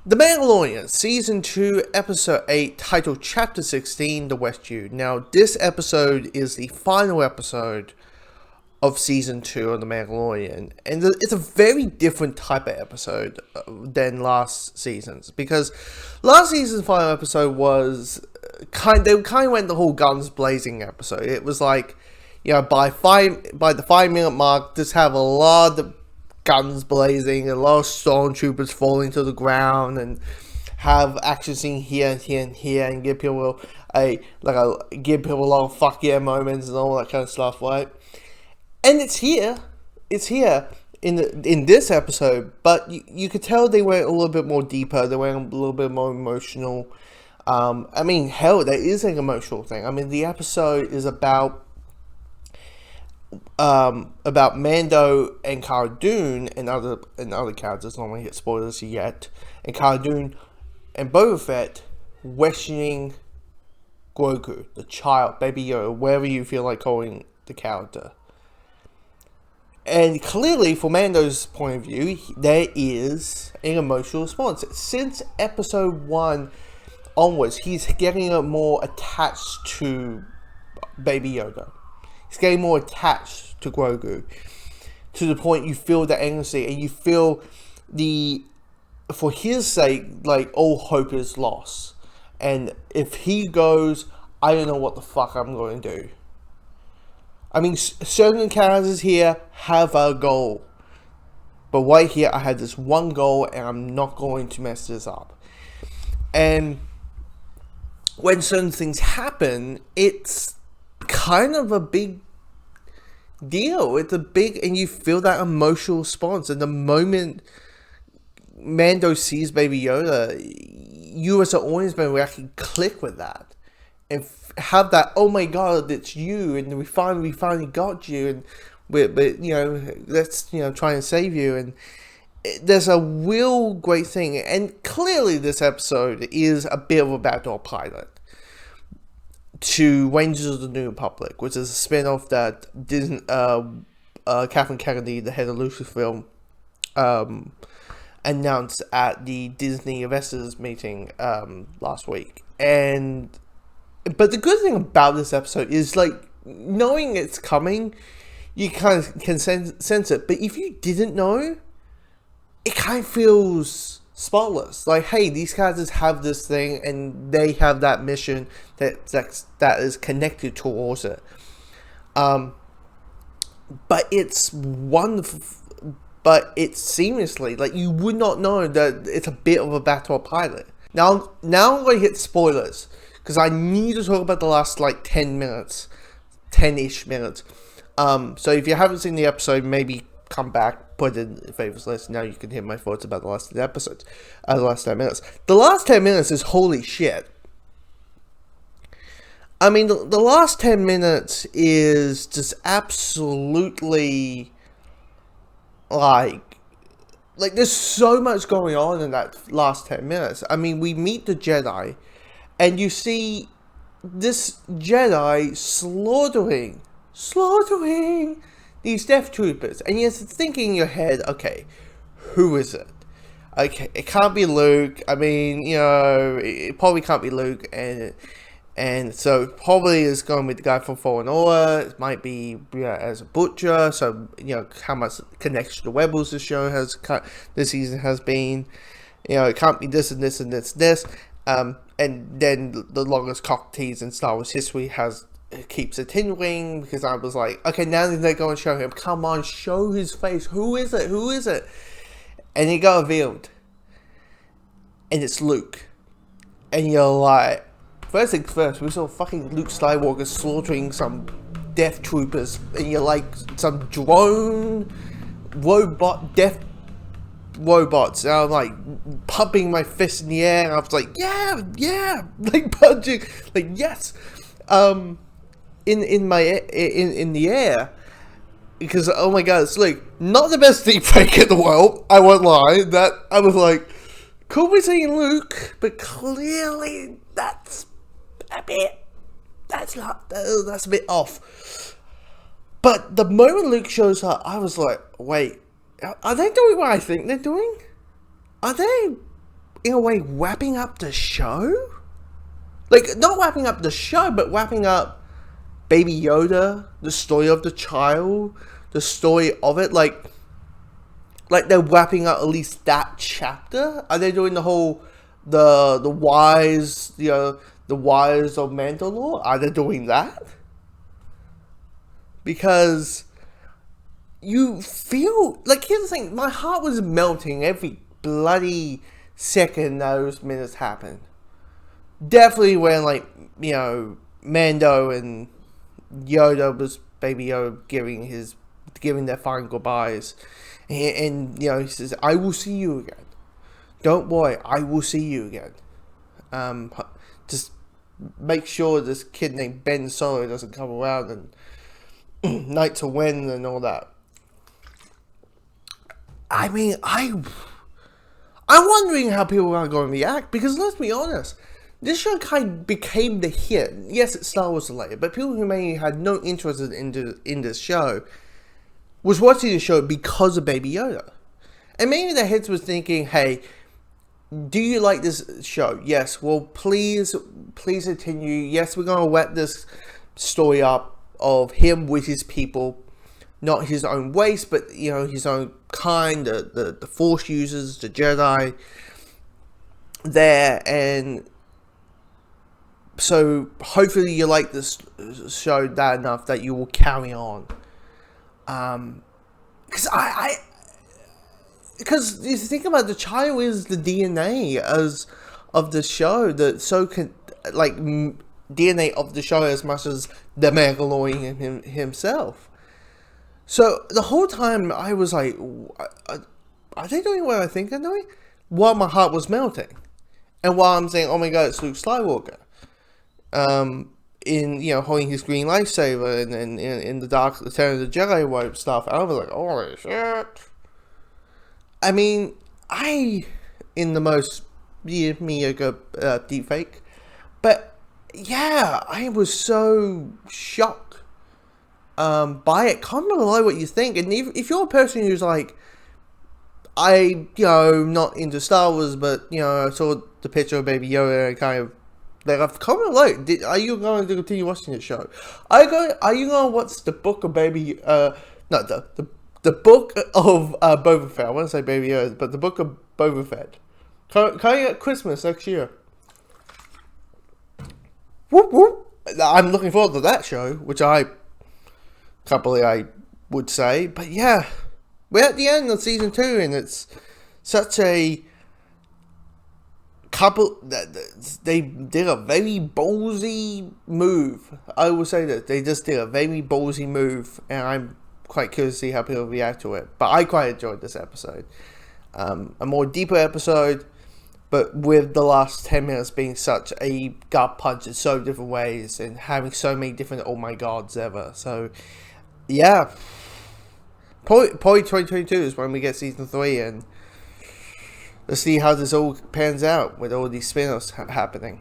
The Mandalorain, Season 2, Episode 8, titled Chapter 16, The West U. Now, this episode is the final episode of Season 2 of The Mandalorian, and it's a very different type of episode than last season's, because last season's final episode was they kind of went the whole guns blazing episode. It was like, by the 5 minute mark, just have a lot of guns blazing, a lot of stormtroopers falling to the ground, and have action scene here and here and here, and give people give people a lot of fuck yeah moments and all that kind of stuff, right? And it's here in this episode, but you could tell they went a little bit more deeper. They went a little bit more emotional. I mean, hell, there is an emotional thing. I mean, the episode is about Mando and Cara Dune and other characters. I don't want to hit spoilers yet. And Cara Dune and Boba Fett questioning Grogu, the child, Baby Yoda, wherever you feel like calling the character. And clearly, from Mando's point of view, there is an emotional response. Since episode 1 onwards, he's getting more attached to Baby Yoda. He's getting more attached to Grogu, to the point you feel the anxiety, and you feel for his sake, like, all hope is lost. And if he goes, I don't know what the fuck I'm going to do. I mean, certain characters here have a goal, but right here I have this one goal, and I'm not going to mess this up. And when certain things happen, it's kind of a big deal. It's a big, and you feel that emotional response. And the moment Mando sees Baby Yoda, you as an audience member actually click with that and have that, oh my god, it's you, and we finally got you, and let's try and save you. And there's a real great thing. And clearly this episode is a bit of a backdoor pilot to Rangers of the New Republic, which is a spin-off that Disney, Kathleen Kennedy, the head of Lucasfilm, announced at the Disney investors meeting last week. But the good thing about this episode is, like, knowing it's coming, you kind of can sense it. But if you didn't know, it kind of feels spotless. Like, hey, these characters have this thing, and they have that mission that is connected towards it. But it's wonderful. But it's seamlessly, like, you would not know that it's a bit of a battle pilot. Now I'm going to hit spoilers, because I need to talk about the last, 10 minutes. 10-ish minutes. So if you haven't seen the episode, maybe come back, put it in the favorites list. Now you can hear my thoughts about the last 10 episodes. The last 10 minutes. The last 10 minutes is holy shit. I mean, the last 10 minutes is just absolutely, like, there's so much going on in that last 10 minutes. I mean, we meet the Jedi, and you see this Jedi slaughtering these Death Troopers. And you're thinking in your head, okay, who is it? Okay, it can't be Luke. I mean, it probably can't be Luke, and so probably it's going to be the guy from Fallen Order. It might be as a butcher. So how much connection to Rebels this season has been. It can't be this and this and this. And then the longest cock tease in Star Wars history keeps continuing, because I was like, okay, now they're going to show him. Come on, show his face. Who is it? And he got revealed, and it's Luke. And you're like, first things first, we saw fucking Luke Skywalker slaughtering some Death Troopers, and you're like, some drone robot death robots, and I'm like pumping my fist in the air, and I was like, yeah, like punching, like, yes, in the air, because oh my god, it's like not the best deep fake in the world, I won't lie. That I was like, cool, we're seeing Luke, but clearly that's a bit off. But the moment Luke shows up, I was like, wait, are they doing what I think they're doing? Are they in a way, wrapping up the show? Like, not wrapping up the show, but wrapping up Baby Yoda, the story of the child, the story of it. Like they're wrapping up at least that chapter. Are they doing the whole, the wise, the wise of Mandalore? Are they doing that? Because you feel, like, here's the thing, my heart was melting every bloody second those minutes happened. Definitely when, like, Mando and Yoda was Baby Yoda giving their final goodbyes. And he says, I will see you again. Don't worry, I will see you again. Just make sure this kid named Ben Solo doesn't come around and Night to Win and all that. I mean, I'm wondering how people are going to react, because let's be honest, this show kind of became the hit. Yes, it's Star Wars related, but people who maybe had no interest in this show was watching the show because of Baby Yoda. And maybe their heads was thinking, hey, do you like this show? Yes, well, please continue. Yes, we're going to wrap this story up of him with his people, not his own race, but, his own kind, the Force users, the Jedi there. And so hopefully you like this show that enough that you will carry on. Because because you think about it, the child is the DNA of the show, DNA of the show as much as the Mandalorain himself. So the whole time I was like, are they doing what I think they're doing? While my heart was melting, and while I'm saying, oh my god, it's Luke Skywalker, holding his green lightsaber, and in the dark, the Return of the Jedi robe stuff, I was like, holy shit. I mean, in the most mediocre deepfake, but yeah, I was so shocked by it. Comment below what you think, and if you're a person who's like, not into Star Wars, but I saw the picture of Baby Yoda and kind of, like, comment below. Are you going to continue watching this show? Are you going to watch the book of Baby? The book of Boba Fett. I want to say Baby Yoda, but the book of Boba Fett. Coming at Christmas next year. Whoop whoop. I'm looking forward to that show, which I can't believe I would say. But yeah, we're at the end of season 2, and it's such a couple that they did a very ballsy move. I will say that they just did a very ballsy move, and I'm quite curious to see how people react to it. But I quite enjoyed this episode. A more deeper episode, but with the last 10 minutes being such a gut punch in so different ways, and having so many different oh my gods ever. So yeah, probably 2022 is when we get season 3, and let's see how this all pans out with all these spin-offs happening.